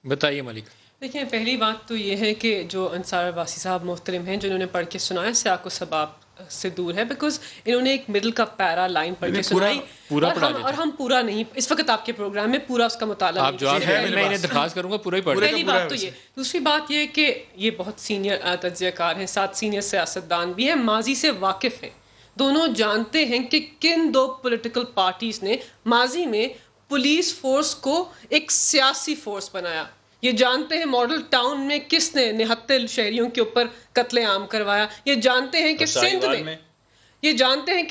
بتائیے ملک. دیکھیں، پہلی بات تو یہ ہے کہ جو انصار عباسی صاحب محترم ہیں جنہوں نے پڑھ کے سنایا سیاق و سباق سے دور ہے، بیکاز انہوں نے ایک مڈل کا پیرا لائن پڑھ کے سنائی اور ہم پورا نہیں، اس وقت آپ کے پروگرام میں پورا اس کا مطالعہ آپ جواب دیں، میں انہیں درخواست کروں گا پورا ہی پڑھ. پہلی بات تو یہ. دوسری بات یہ کہ یہ بہت سینئر تجزیہ کار ہیں، 7 سینئر سیاستدان بھی ہیں، ماضی سے واقف ہیں، دونوں جانتے ہیں کہ کن دو پولیٹیکل پارٹیز نے ماضی میں پولیس فورس کو ایک سیاسی فورس بنایا. یہ جانتے ہیں ماڈل ٹاؤن میں کس نے نہتے شہریوں کے اوپر قتل عام کروایا. یہ جانتے ہیں کہ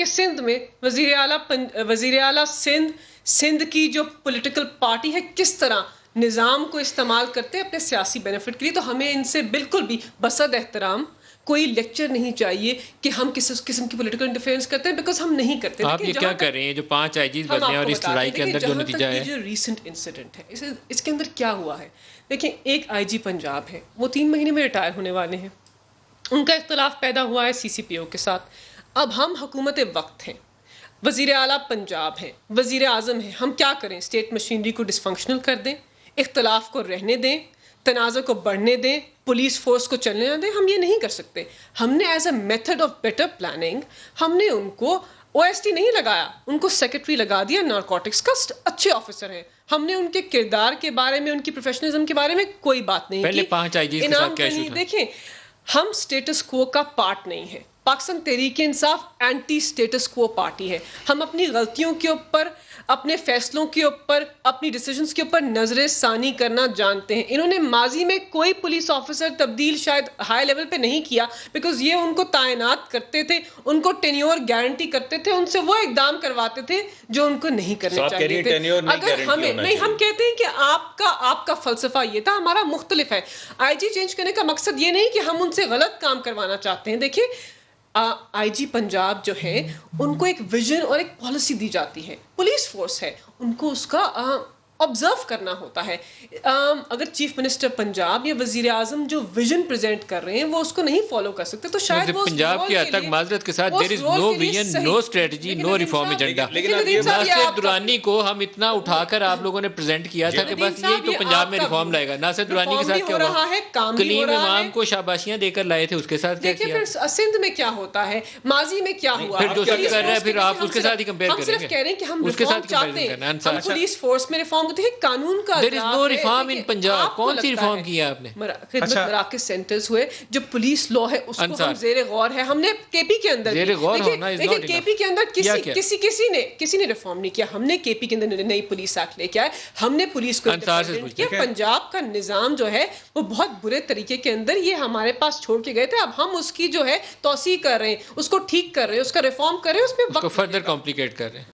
سندھ میں وزیر اعلیٰ سندھ کی جو پولیٹیکل پارٹی ہے کس طرح نظام کو استعمال کرتے ہیں اپنے سیاسی بینیفٹ کے لیے. تو ہمیں ان سے بالکل بھی بصد احترام کوئی لیکچر نہیں چاہیے کہ ہم کس قسم کی پولیٹیکل انٹرفیئرنس کرتے ہیں، بیکاز ہم نہیں کرتے. آپ یہ کیا کر رہے ہیں جو 5 آئی جیز بدلے ہیں اور اس لڑائی کے اندر جو نتیجہ ہے؟ جو ریسنٹ انسیڈنٹ ہے اس کے اندر کیا ہوا ہے؟ دیکھیں، ایک آئی جی پنجاب ہے، وہ 3 مہینے میں ریٹائر ہونے والے ہیں. ان کا اختلاف پیدا ہوا ہے سی سی پی او کے ساتھ. اب ہم حکومت وقت ہیں، وزیر اعلیٰ پنجاب ہیں، وزیر اعظم ہیں، ہم کیا کریں؟ اسٹیٹ مشینری کو ڈسفنکشنل کر دیں، اختلاف کو رہنے دیں، تنازع کو بڑھنے دیں، پولیس فورس کو چلنے نہ دیں؟ ہم یہ نہیں کر سکتے. ہم نے as a method of better planning ہم نے ان کو او ایس ٹی نہیں لگایا، ان کو سیکرٹری لگا دیا نارکوٹکس کا. اچھے آفیسر ہیں، ہم نے ان کے کردار کے بارے میں، ان کی پروفیشنلزم کے بارے میں کوئی بات نہیں کی. پہلے 5 آئی جیز کے ساتھ کیا ایشو تھا؟ دیکھیں، ہم سٹیٹس کو کا پارٹ نہیں ہے. پاکستان تحریک انصاف اینٹی سٹیٹس کو پارٹی ہے. ہم اپنی غلطیوں کے اوپر، اپنے فیصلوں کے اوپر، اپنی ڈیسیجنز کے اوپر نظر ثانی کرنا جانتے ہیں. انہوں نے ماضی میں کوئی پولیس آفیسر تبدیل شاید ہائی لیول پہ نہیں کیا، بیکاز یہ ان کو تعینات کرتے تھے، ان کو ٹینیور گارنٹی کرتے تھے، ان سے وہ اقدام کرواتے تھے جو ان کو نہیں کرنے چاہیے تھے. اگر ہمیں نہیں، ہم کہتے ہیں کہ آپ کا فلسفہ یہ تھا، ہمارا مختلف ہے. آئی جی چینج کرنے کا مقصد یہ نہیں کہ ہم ان سے غلط کام کروانا چاہتے ہیں. دیکھیں، آئی جی پنجاب جو ہے ان کو ایک ویژن اور ایک پالیسی دی جاتی ہے. پولیس فورس ہے، ان کو اس کا آبزرو کرنا ہوتا ہے. اگر چیف منسٹر پنجاب یا وزیر اعظم جو ویژن پریزنٹ کر رہے ہیں وہ اس کو نہیں فالو کر سکتے تو شاید وہ پنجاب کی حد تک معذرت کے ساتھ دیر از نو ویژن، نو اسٹریٹجی، نو ریفارم ایجنڈا. ناصر درانی کو ہم اتنا اٹھا کر آپ لوگوں نے پریزنٹ کیا تھا کہ بس یہی تو پنجاب میں ریفارم لائے گا. ناصر درانی کے ساتھ کیا ہوا؟ کلیم امام کو شاباشیاں دے کر لائے تھے، اس کے ساتھ کیا کیا؟ سندھ میں کیا ہوتا ہے، ماضی میں کیا ہوا؟ پھر جو سب کر رہے ہیں پھر آپ اس کے ساتھ ہی کمپیئر کریں گے. ہم صرف کہہ رہے ہیں کہ ہم ریفارم چاہتے ہیں، ہم پولیس فورس میں ریفارم ہوتے ہیں. قانون کا There is no reform in Punjab. کون سی ریفارم کیا آپ نے؟ خدمت مراکز سینٹرز ہوئے، جو پولیس لا ہے اس کو ہم زیر غور ہے. ہم نے کے پی کے اندر کے پی کے اندر کسی نے ریفارم نہیں کیا. ہم نے کے پی کے اندر نئی پولیس ایکٹ لے کے آئے، ہم نے پولیس کو کیا. پنجاب کا نظام جو ہے وہ بہت برے طریقے کے اندر یہ ہمارے پاس چھوڑ کے گئے تھے. اب ہم اس کی جو ہے توسیع کر رہے ہیں، اس کو ٹھیک کر رہے ہیں، اس کا ریفارم کر رہے ہیں، اس میں وقت فردر کمپلیکیٹ کر رہے ہیں.